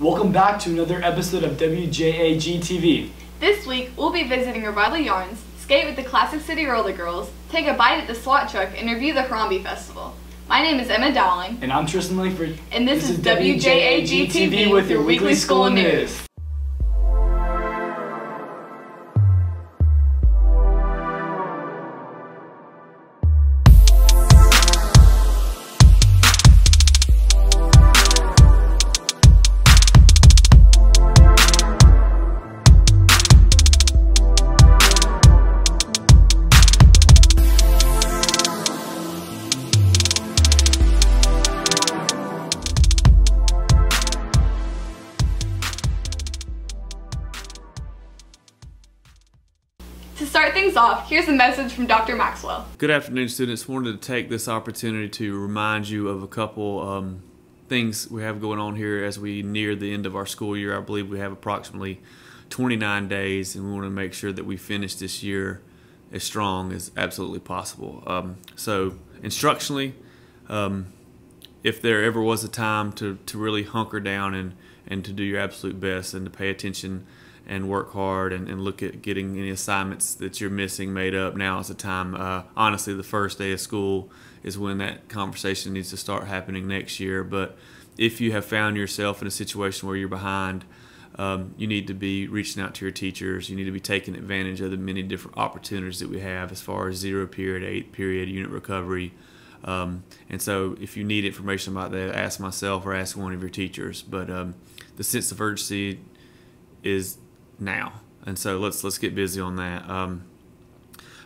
Welcome back to another episode of WJAG-TV. This week, we'll be visiting Revival Yarns, skate with the Classic City Roller Girls, take a bite at the SWAT truck, and review the Harambee Festival. My name is Emma Dowling. And I'm Tristan Lankford. And this is WJAG-TV with your weekly school news. To start things off, here's a message from Dr. Maxwell. Good afternoon, students. Wanted to take this opportunity to remind you of a couple things we have going on here as we near the end of our school year. I believe we have approximately 29 days, and we want to make sure that we finish this year as strong as absolutely possible. So instructionally, if there ever was a time to really hunker down and to do your absolute best and to pay attention and work hard and look at getting any assignments that you're missing made up, now is the time. Honestly, the first day of school is when that conversation needs to start happening next year. But if you have found yourself in a situation where you're behind, you need to be reaching out to your teachers. You need to be taking advantage of the many different opportunities that we have as far as 0 period, 8 period, unit recovery. And so if you need information about that, ask myself or ask one of your teachers. But the sense of urgency is now, and so let's get busy on that.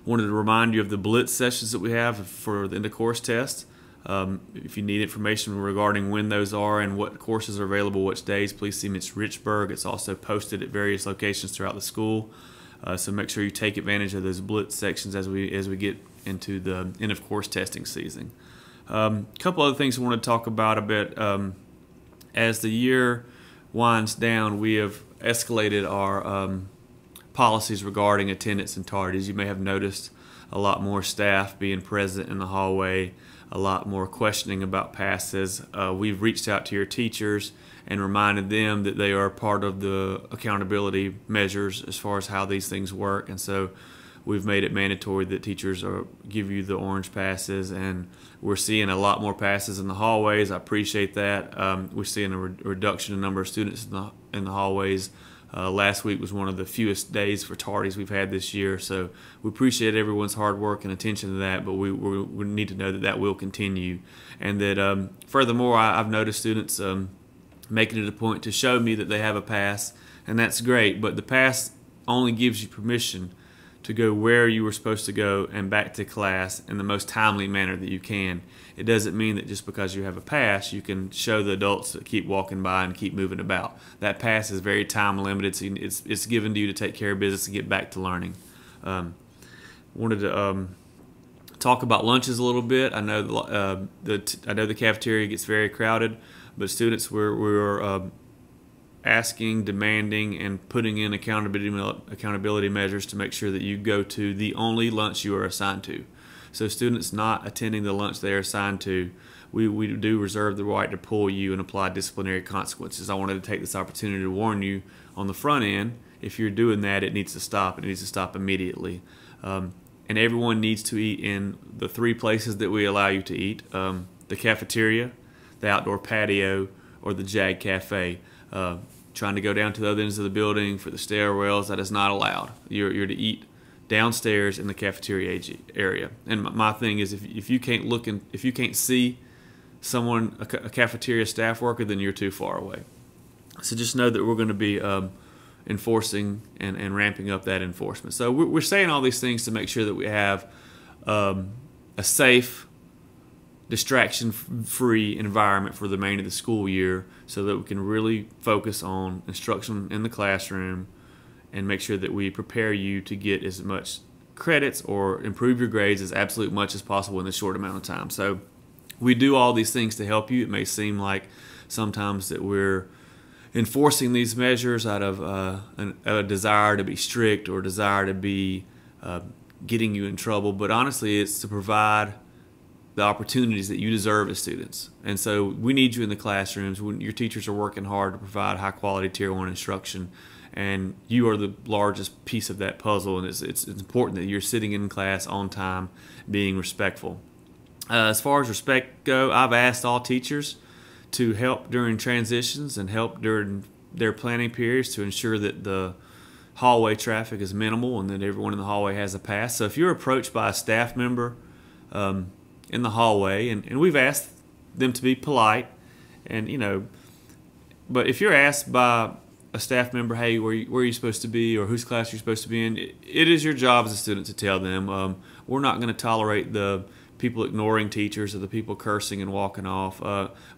Wanted to remind you of the blitz sessions that we have for the end of course test. If you need information regarding when those are and what courses are available which days, please see Ms. Richburg. It's also posted at various locations throughout the school, so make sure you take advantage of those blitz sections as we get into the end of course testing season. A couple other things I want to talk about a bit. As the year winds down, we have escalated our policies regarding attendance and tardies. You may have noticed a lot more staff being present in the hallway, a lot more questioning about passes. We've reached out to your teachers and reminded them that they are part of the accountability measures as far as how these things work, and so we've made it mandatory that teachers give you the orange passes, and we're seeing a lot more passes in the hallways. I appreciate that. We're seeing a reduction in the number of students in the hallways. Last week was one of the fewest days for tardies we've had this year, so we appreciate everyone's hard work and attention to that, but we need to know that that will continue. And that furthermore, I've noticed students making it a point to show me that they have a pass, and that's great, but the pass only gives you permission to go where you were supposed to go and back to class in the most timely manner that you can. It doesn't mean that just because you have a pass, you can show the adults that keep walking by and keep moving about. That pass is very time limited, so it's given to you to take care of business and get back to learning. Wanted to talk about lunches a little bit. I know the cafeteria gets very crowded, but students we're asking, demanding, and putting in accountability measures to make sure that you go to the only lunch you are assigned to. So students not attending the lunch they are assigned to, we do reserve the right to pull you and apply disciplinary consequences. I wanted to take this opportunity to warn you on the front end, if you're doing that, it needs to stop. It needs to stop immediately. And everyone needs to eat in the 3 places that we allow you to eat, the cafeteria, the outdoor patio, or the JAG Cafe. Trying to go down to the other ends of the building for the stairwells, that is not allowed. You're to eat downstairs in the cafeteria area. And my thing is, if you can't look and if you can't see someone, a cafeteria staff worker, then you're too far away. So just know that we're going to be enforcing and ramping up that enforcement. So we're saying all these things to make sure that we have a safe, distraction-free environment for the remainder of the school year, so that we can really focus on instruction in the classroom and make sure that we prepare you to get as much credits or improve your grades as absolutely much as possible in this short amount of time. So we do all these things to help you. It may seem like sometimes that we're enforcing these measures out of a desire to be strict or desire to be getting you in trouble, but honestly it's to provide the opportunities that you deserve as students. And so we need you in the classrooms. When your teachers are working hard to provide high quality Tier 1 instruction, and you are the largest piece of that puzzle, and it's important that you're sitting in class on time, being respectful. As far as respect go, I've asked all teachers to help during transitions and help during their planning periods to ensure that the hallway traffic is minimal and that everyone in the hallway has a pass. So if you're approached by a staff member in the hallway, and we've asked them to be polite, and but if you're asked by a staff member, hey, where are you supposed to be, or whose class you're supposed to be in, it is your job as a student to tell them. We're not going to tolerate the people ignoring teachers or the people cursing and walking off.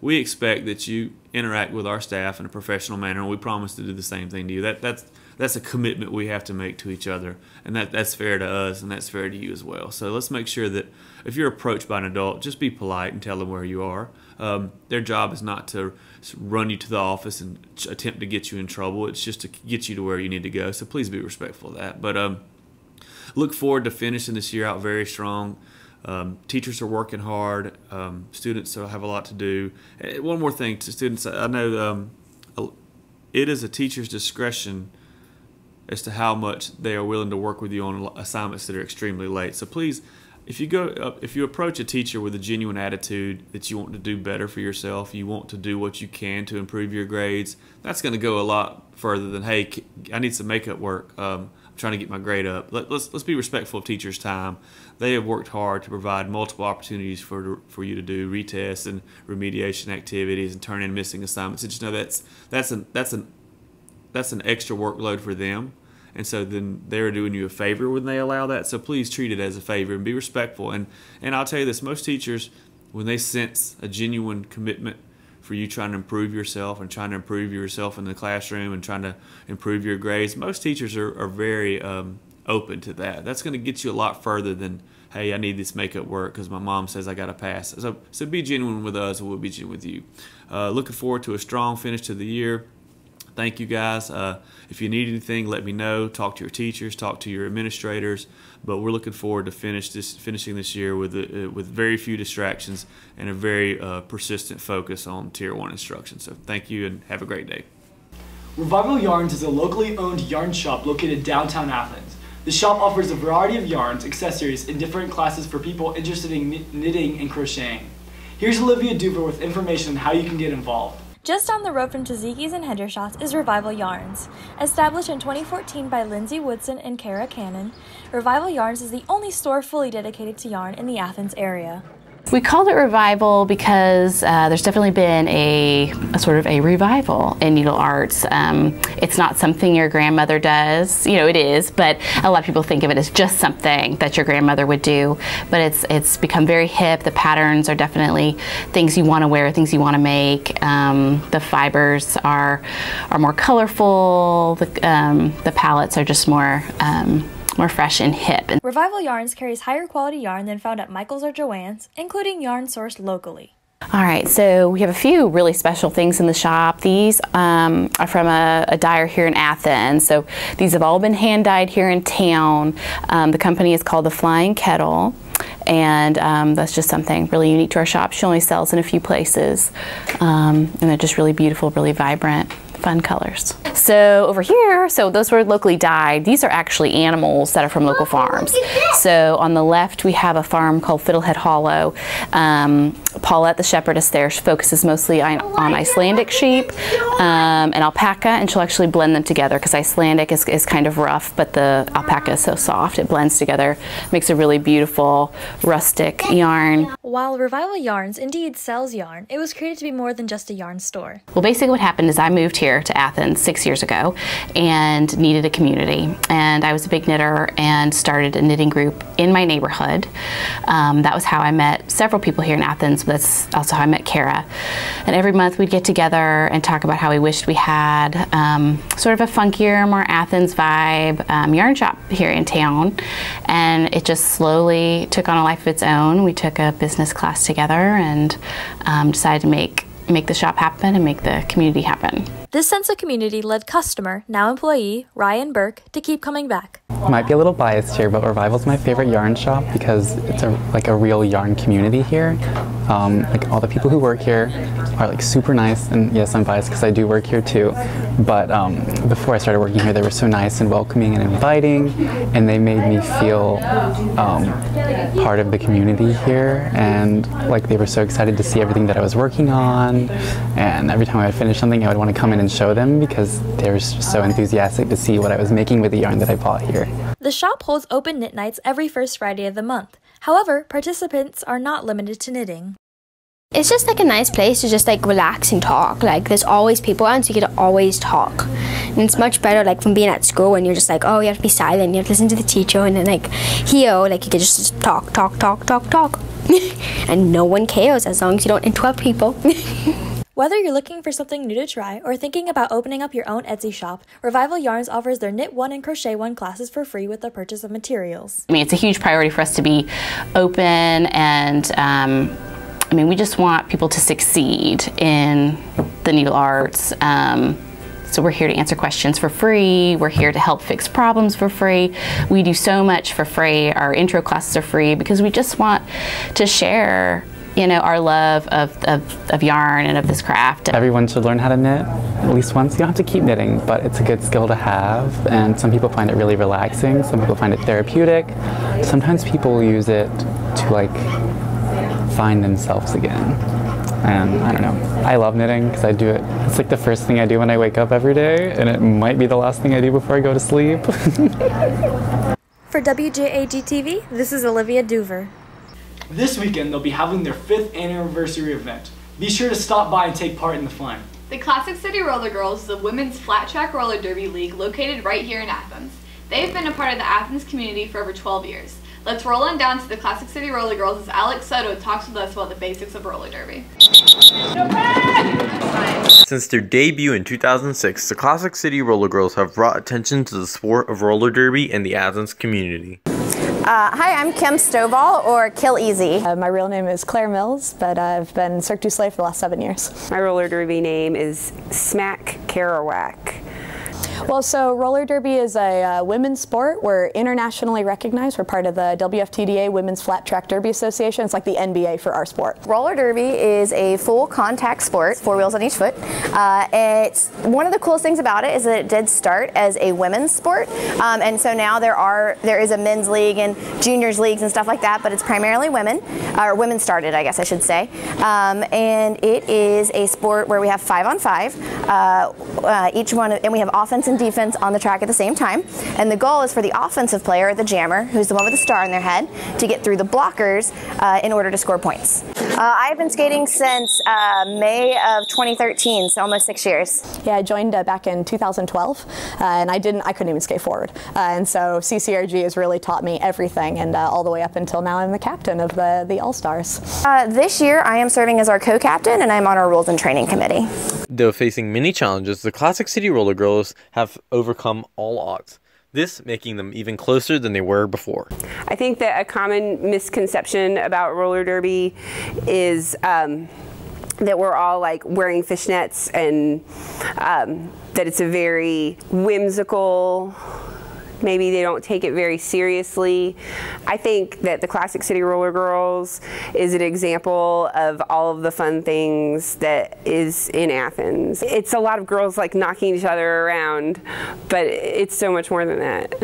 We expect that you interact with our staff in a professional manner, and we promise to do the same thing to you. That's a commitment we have to make to each other, and that's fair to us, and that's fair to you as well. So let's make sure that if you're approached by an adult, just be polite and tell them where you are. Their job is not to run you to the office and attempt to get you in trouble. It's just to get you to where you need to go. So please be respectful of that. But look forward to finishing this year out very strong. Teachers are working hard. Students still have a lot to do. One more thing to students, I know it is a teacher's discretion as to how much they are willing to work with you on assignments that are extremely late. So please, if you approach a teacher with a genuine attitude that you want to do better for yourself, you want to do what you can to improve your grades, that's going to go a lot further than, hey, I need some makeup work. I'm trying to get my grade up. Let's be respectful of teachers' time. They have worked hard to provide multiple opportunities for you to do retests and remediation activities and turn in missing assignments. And just know that's an extra workload for them, and so then they're doing you a favor when they allow that. So please treat it as a favor and be respectful. And I'll tell you this, most teachers, when they sense a genuine commitment for you trying to improve yourself and trying to improve yourself in the classroom and trying to improve your grades, most teachers are very open to that. That's going to get you a lot further than, hey, I need this makeup work because my mom says I got to pass. So be genuine with us, and we'll be genuine with you. Looking forward to a strong finish to the year. Thank you, guys. If you need anything, let me know. Talk to your teachers, talk to your administrators. But we're looking forward to finishing this year with very few distractions and a very persistent focus on Tier 1 instruction. So thank you, and have a great day. Revival Yarns is a locally owned yarn shop located downtown Athens. The shop offers a variety of yarns, accessories, and different classes for people interested in knitting and crocheting. Here's Olivia Duver with information on how you can get involved. Just down the road from Tzatziki's and Hendershots is Revival Yarns. Established in 2014 by Lindsay Woodson and Kara Cannon, Revival Yarns is the only store fully dedicated to yarn in the Athens area. We called it Revival because there's definitely been a sort of a revival in needle arts. It's not something your grandmother does, it is, but a lot of people think of it as just something that your grandmother would do. But it's become very hip. The patterns are definitely things you want to wear, things you want to make. The fibers are more colorful. The palettes are just more fresh and hip. Revival Yarns carries higher quality yarn than found at Michael's or Joann's, including yarn sourced locally. All right, so we have a few really special things in the shop. These are from a dyer here in Athens. So these have all been hand dyed here in town. The company is called the Flying Kettle, and that's just something really unique to our shop. She only sells in a few places, and they're just really beautiful, really vibrant, fun colors. So over here, so those were locally dyed. These are actually animals that are from local farms. So on the left, we have a farm called Fiddlehead Hollow. Paulette, the shepherdess there, focuses mostly on Icelandic sheep and alpaca, and she'll actually blend them together because Icelandic is kind of rough, but the alpaca is so soft. It blends together, makes a really beautiful rustic yarn. While Revival Yarns indeed sells yarn, it was created to be more than just a yarn store. Well, basically what happened is I moved here to Athens 6 years ago and needed a community. And I was a big knitter and started a knitting group in my neighborhood. That was how I met several people here in Athens, but that's also how I met Kara. And every month we'd get together and talk about how we wished we had sort of a funkier, more Athens vibe yarn shop here in town. And it just slowly took on a life of its own. We took a business class together and decided to make the shop happen and make the community happen. This sense of community led customer, now employee, Ryan Burke, to keep coming back. Might be a little biased here, but Revival's my favorite yarn shop because it's like a real yarn community here. Like all the people who work here are like super nice, and yes, I'm biased because I do work here too. But before I started working here, they were so nice and welcoming and inviting, and they made me feel part of the community here. And like they were so excited to see everything that I was working on. And every time I would finish something, I would want to come in and show them because they were just so enthusiastic to see what I was making with the yarn that I bought here. The shop holds open knit nights every first Friday of the month. However, participants are not limited to knitting. It's just like a nice place to just like relax and talk. Like there's always people around, so you get to always talk. And it's much better like from being at school when you're just like, oh, you have to be silent, you have to listen to the teacher, and then like here, like you can just talk. And no one cares as long as you don't interrupt people. Whether you're looking for something new to try or thinking about opening up your own Etsy shop, Revival Yarns offers their Knit 1 and Crochet 1 classes for free with the purchase of materials. I mean, it's a huge priority for us to be open, and I mean, we just want people to succeed in the needle arts. So we're here to answer questions for free. We're here to help fix problems for free. We do so much for free. Our intro classes are free because we just want to share, you know, our love of yarn and of this craft. Everyone should learn how to knit at least once. You don't have to keep knitting, but it's a good skill to have. And some people find it really relaxing. Some people find it therapeutic. Sometimes people use it to like find themselves again. And I don't know, I love knitting because I do it. It's like the first thing I do when I wake up every day, and it might be the last thing I do before I go to sleep. For WJAG-TV, this is Olivia Duver. This weekend, they'll be having their 5th anniversary event. Be sure to stop by and take part in the fun. The Classic City Roller Girls is a women's flat track roller derby league located right here in Athens. They've been a part of the Athens community for over 12 years. Let's roll on down to the Classic City Roller Girls as Alex Soto talks with us about the basics of roller derby. Since their debut in 2006, the Classic City Roller Girls have brought attention to the sport of roller derby in the Athens community. Hi, I'm Kim Stovall, or Kill Easy. My real name is Claire Mills, but I've been Cirque du Soleil for the last 7 years. My roller derby name is Smack Kerouac. Well, so roller derby is a women's sport. We're internationally recognized. We're part of the WFTDA Women's Flat Track Derby Association. It's like the NBA for our sport. Roller derby is a full contact sport, 4 wheels on each foot. It's one of the coolest things about it is that it did start as a women's sport, and so now there is a men's league and juniors leagues and stuff like that, but it's primarily women, or women started, I guess I should say. And it is a sport where we have 5-on-5, each one, and we have offense and defense on the track at the same time. And the goal is for the offensive player, the jammer, who's the one with the star in their head, to get through the blockers in order to score points. I've been skating since May of 2013, so almost 6 years. Yeah, I joined back in 2012, and I couldn't even skate forward. And so CCRG has really taught me everything, and all the way up until now I'm the captain of the All-Stars. This year I am serving as our co-captain, and I'm on our rules and training committee. Though facing many challenges, the Classic City Roller Girls have overcome all odds, this making them even closer than they were before. I think that a common misconception about roller derby is that we're all like wearing fishnets, and that it's a very whimsical, maybe they don't take it very seriously. I think that the Classic City Roller Girls is an example of all of the fun things that is in Athens. It's a lot of girls like knocking each other around, but it's so much more than that.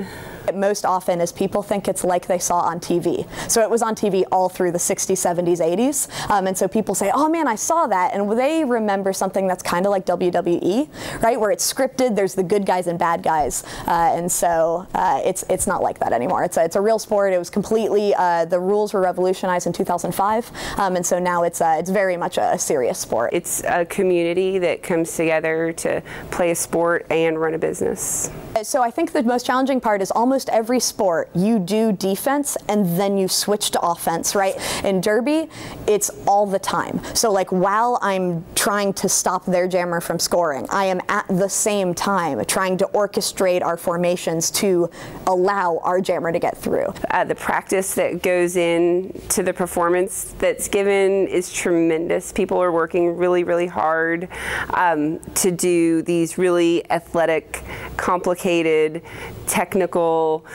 Most often is people think it's like they saw on TV. So it was on TV all through the 60s, 70s, 80s. And so people say, oh man, I saw that. And they remember something that's kind of like WWE, right? Where it's scripted, there's the good guys and bad guys. And so it's not like that anymore. It's a real sport. It was completely, the rules were revolutionized in 2005. And so now it's very much a serious sport. It's a community that comes together to play a sport and run a business. So I think the most challenging part is almost almost every sport, you do defense and then you switch to offense, right? In Derby, it's all the time. So like while I'm trying to stop their jammer from scoring, I am at the same time trying to orchestrate our formations to allow our jammer to get through. The practice that goes into the performance that's given is tremendous. People are working really, really hard to do these really athletic, complicated, technical,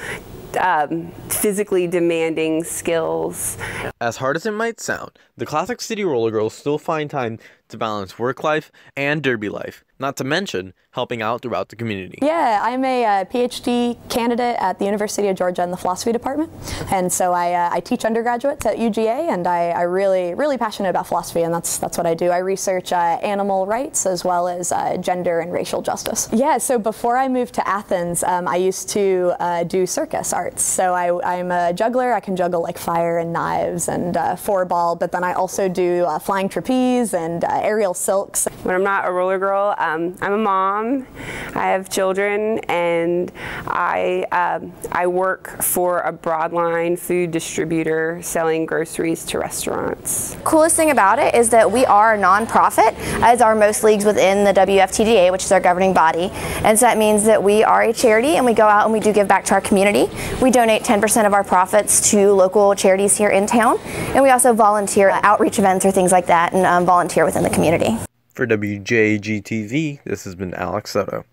physically demanding skills. As hard as it might sound, the Classic City Roller Girls still find time to balance work life and derby life, not to mention helping out throughout the community. Yeah, I'm a PhD candidate at the University of Georgia in the philosophy department, and so I teach undergraduates at UGA, and I really passionate about philosophy, and that's what I do. I research animal rights as well as gender and racial justice. Yeah, so before I moved to Athens, I used to do circus arts. So I'm a juggler. I can juggle like fire and knives and four ball, but then I also do flying trapeze and aerial silks. When I'm not a roller girl, I'm a mom. I have children, and I work for a broadline food distributor selling groceries to restaurants. Coolest thing about it is that we are a nonprofit, as are most leagues within the WFTDA, which is our governing body. And so that means that we are a charity, and we go out and we do give back to our community. We donate 10% of our profits to local charities here in town, and we also volunteer at outreach events or things like that, and volunteer within the community. For WJAG-TV, this has been Alex Soto.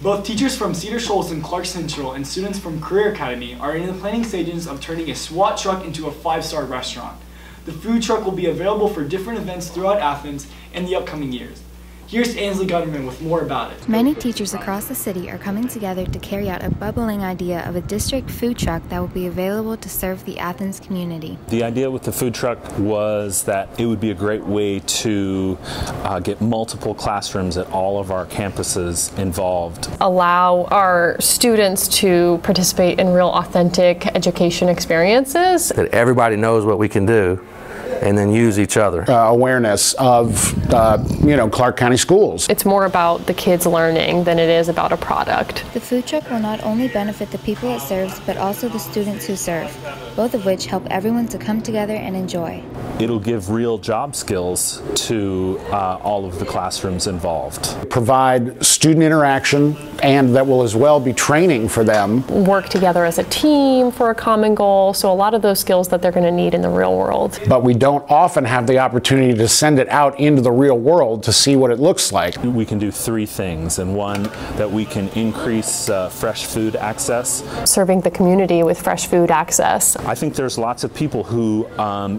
Both teachers from Cedar Shoals and Clark Central and students from Career Academy are in the planning stages of turning a SWAT truck into a 5-star restaurant. The food truck will be available for different events throughout Athens in the upcoming years. Here's Ansley Gunnerman with more about it. Many teachers across the city are coming together to carry out a bubbling idea of a district food truck that will be available to serve the Athens community. The idea with the food truck was that it would be a great way to get multiple classrooms at all of our campuses involved. Allow our students to participate in real authentic education experiences. That everybody knows what we can do, and then use each other. Awareness of, Clark County schools. It's more about the kids learning than it is about a product. The food truck will not only benefit the people it serves, but also the students who serve, both of which help everyone to come together and enjoy. It'll give real job skills to all of the classrooms involved. Provide student interaction, and that will as well be training for them. Work together as a team for a common goal, so a lot of those skills that they're going to need in the real world. But we don't often have the opportunity to send it out into the real world to see what it looks like. We can do 3 things, and one, that we can increase fresh food access. Serving the community with fresh food access. I think there's lots of people who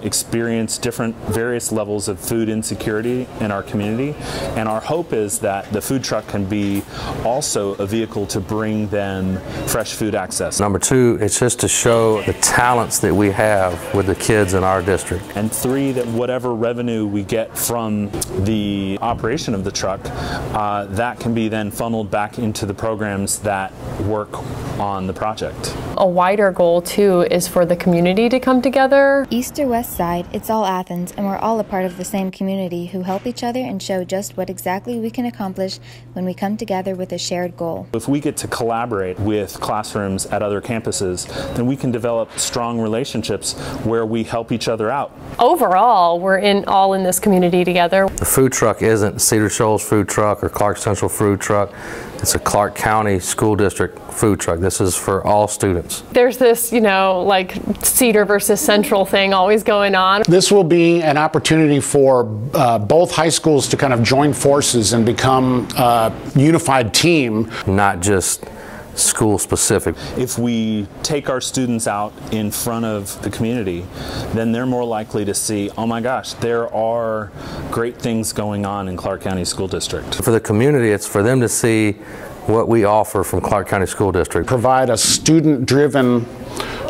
experience various levels of food insecurity in our community, and our hope is that the food truck can be also a vehicle to bring them fresh food access. Number 2, it's just to show the talents that we have with the kids in our district. And 3, that whatever revenue we get from the operation of the truck, that can be then funneled back into the programs that work on the project. A wider goal too is for the community to come together. East or west side, it's all Athens, and we're all a part of the same community who help each other and show just what exactly we can accomplish when we come together with a shared goal. If we get to collaborate with classrooms at other campuses, then we can develop strong relationships where we help each other out. Overall, we're all in this community together. The food truck isn't Cedar Shoals food truck or Clark Central food truck. It's a Clark County School District food truck. This is for all students. There's this, like Cedar versus Central thing always going on. This will be an opportunity for both high schools to kind of join forces and become a unified team. Not just school specific. If we take our students out in front of the community, then they're more likely to see, oh my gosh, there are great things going on in Clark County School District. For the community, it's for them to see what we offer from Clark County School District. Provide a student-driven,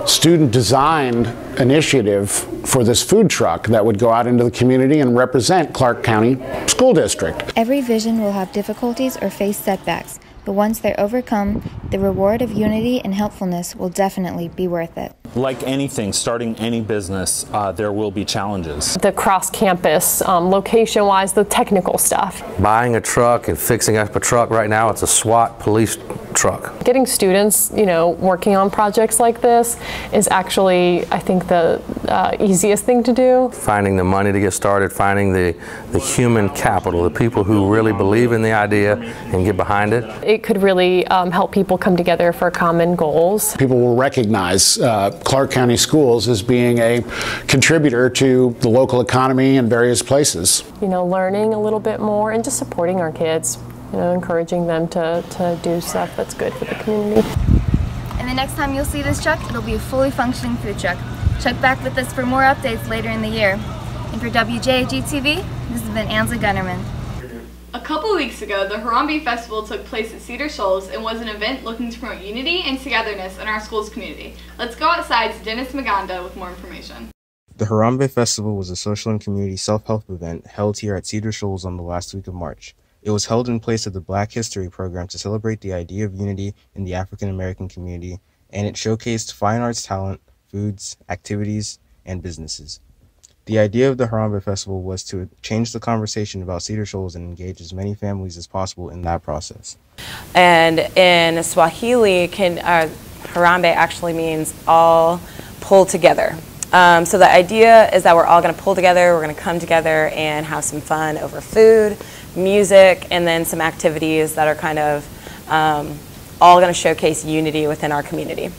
student-designed initiative for this food truck that would go out into the community and represent Clark County School District. Every vision will have difficulties or face setbacks, but once they're overcome, the reward of unity and helpfulness will definitely be worth it. Like anything, starting any business, there will be challenges. The cross-campus, location-wise, the technical stuff. Buying a truck and fixing up a truck right now, it's a SWAT police truck. Getting students, working on projects like this is actually, I think, the easiest thing to do. Finding the money to get started, finding the human capital, the people who really believe in the idea and get behind it. It could really help people come together for common goals. People will recognize Clark County Schools as being a contributor to the local economy in various places. Learning a little bit more and just supporting our kids, encouraging them to do stuff that's good for the community. And the next time you'll see this truck, it'll be a fully functioning food truck. Check back with us for more updates later in the year. And for WJAG-TV, this has been Anza Gunnerman. A couple weeks ago, the Harambee Festival took place at Cedar Shoals and was an event looking to promote unity and togetherness in our school's community. Let's go outside to Dennis Maganda with more information. The Harambee Festival was a social and community self-help event held here at Cedar Shoals on the last week of March. It was held in place of the Black History program to celebrate the idea of unity in the African American community, and it showcased fine arts talent, foods, activities, and businesses. The idea of the Harambee Festival was to change the conversation about Cedar Shoals and engage as many families as possible in that process. And in Swahili, Harambee actually means all pull together. So the idea is that we're all going to pull together, we're going to come together and have some fun over food, music, and then some activities that are kind of all going to showcase unity within our community.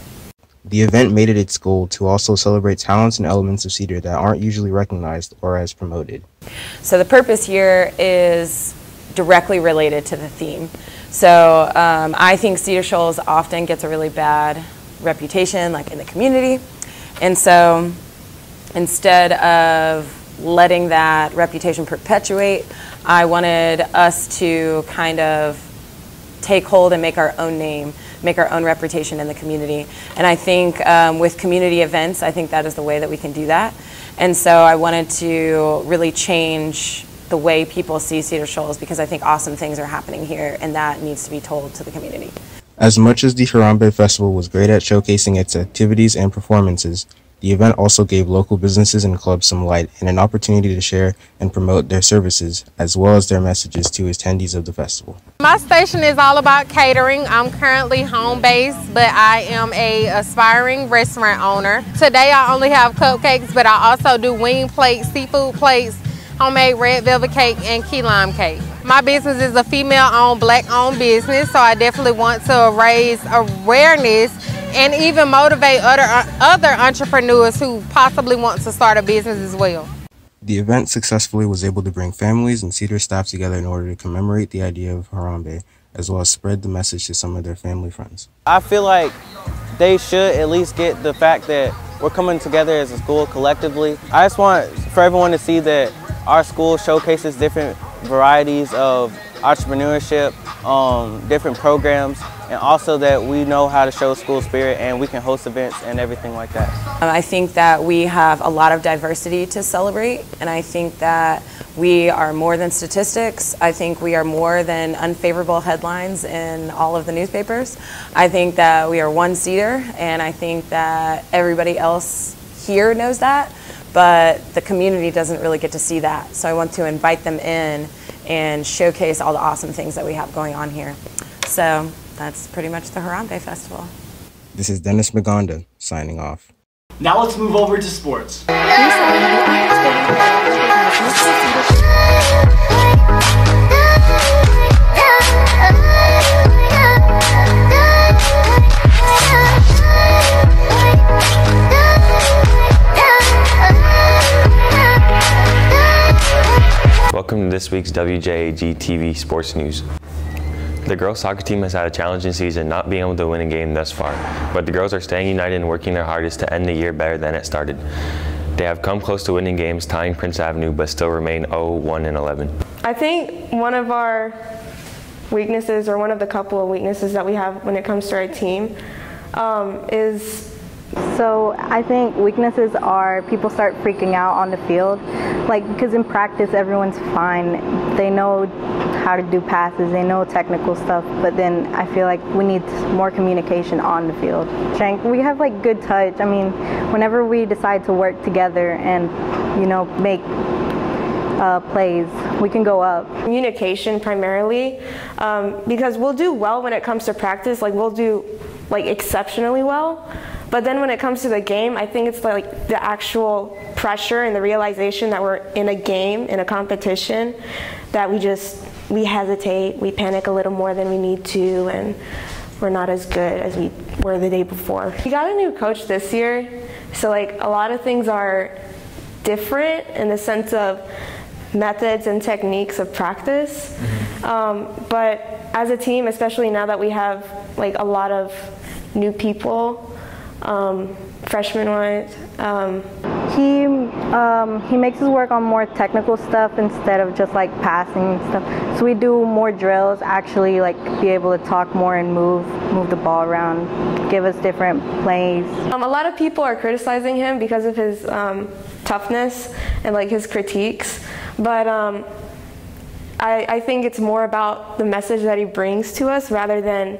The event made it its goal to also celebrate talents and elements of Cedar that aren't usually recognized or as promoted. So the purpose here is directly related to the theme. So I think Cedar Shoals often gets a really bad reputation, like in the community. And so instead of letting that reputation perpetuate, I wanted us to kind of take hold and make our own name, make our own reputation in the community. And I think with community events, I think that is the way that we can do that. And so I wanted to really change the way people see Cedar Shoals, because I think awesome things are happening here and that needs to be told to the community. As much as the Harambee Festival was great at showcasing its activities and performances, the event also gave local businesses and clubs some light and an opportunity to share and promote their services as well as their messages to attendees of the festival. My station is all about catering. I'm currently home-based, but I am an aspiring restaurant owner. Today I only have cupcakes, but I also do wing plates, seafood plates, homemade red velvet cake, and key lime cake. My business is a female-owned, black-owned business, so I definitely want to raise awareness and even motivate other entrepreneurs who possibly want to start a business as well. The event successfully was able to bring families and Cedar staff together in order to commemorate the idea of Harambee, as well as spread the message to some of their family friends. I feel like they should at least get the fact that we're coming together as a school collectively. I just want for everyone to see that our school showcases different varieties of entrepreneurship, different programs, and also that we know how to show school spirit and we can host events and everything like that. I think that we have a lot of diversity to celebrate, and I think that we are more than statistics. I think we are more than unfavorable headlines in all of the newspapers. I think that we are one Cedar, and I think that everybody else here knows that, but the community doesn't really get to see that. So I want to invite them in and showcase all the awesome things that we have going on here. So that's pretty much the Harambee Festival. This is Dennis Maganda signing off. Now let's move over to sports. Welcome to this week's WJAG-TV Sports News. The girls soccer team has had a challenging season, not being able to win a game thus far, but the girls are staying united and working their hardest to end the year better than it started. They have come close to winning games, tying Prince Avenue, but still remain 0-1-11. I think one of our weaknesses, or one of the couple of weaknesses that we have when it comes to our team, is... So I think weaknesses are people start freaking out on the field, like because in practice everyone's fine. They know how to do passes, they know technical stuff, but then I feel like we need more communication on the field. We have like good touch. I mean, whenever we decide to work together and, you know, make plays. We can go up. Communication primarily, because we'll do well when it comes to practice. Like we'll do like exceptionally well. But then when it comes to the game, I think it's like the actual pressure and the realization that we're in a game, in a competition, that we hesitate, we panic a little more than we need to, and we're not as good as we were the day before. We got a new coach this year, so like a lot of things are different in the sense of methods and techniques of practice. But as a team, especially now that we have like a lot of new people, freshman-wise, he makes us work on more technical stuff instead of just like passing and stuff. So we do more drills, actually like be able to talk more and move the ball around, give us different plays. A lot of people are criticizing him because of his toughness and like his critiques, but I think it's more about the message that he brings to us rather than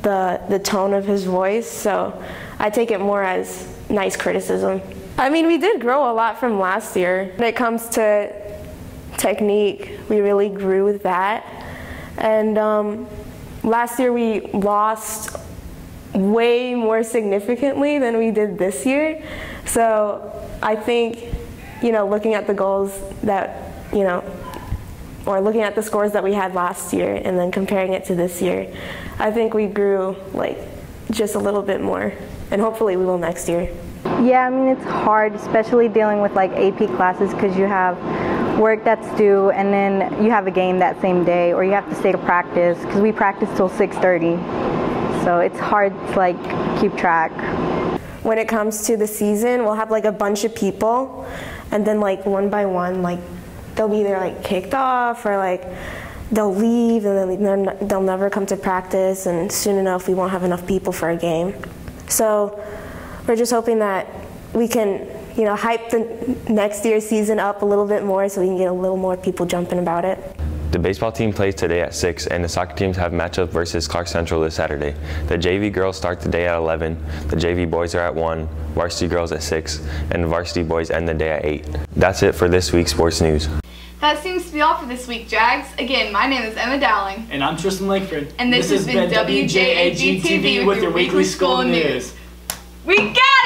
the tone of his voice. So I take it more as nice criticism. I mean, we did grow a lot from last year. When it comes to technique, we really grew with that. And last year we lost way more significantly than we did this year. So I think, you know, looking at the goals that, you know, or looking at the scores that we had last year and then comparing it to this year, I think we grew like just a little bit more, and hopefully we will next year. Yeah, I mean, it's hard, especially dealing with like AP classes, because you have work that's due and then you have a game that same day, or you have to stay to practice, because we practice till 6:30. So it's hard to like keep track. When it comes to the season, we'll have like a bunch of people, and then like one by one, like they'll be either like kicked off or like they'll leave, and then they'll never come to practice, and soon enough we won't have enough people for a game. So we're just hoping that we can, you know, hype the next year's season up a little bit more so we can get a little more people jumping about it. The baseball team plays today at 6, and the soccer teams have matchup versus Clark Central this Saturday. The JV girls start the day at 11, the JV boys are at 1, varsity girls at 6, and the varsity boys end the day at 8. That's it for this week's sports news. That seems to be all for this week, Jags. Again, my name is Emma Dowling. And I'm Tristan Lankford. And this has been WJAG-TV with your weekly school news. We got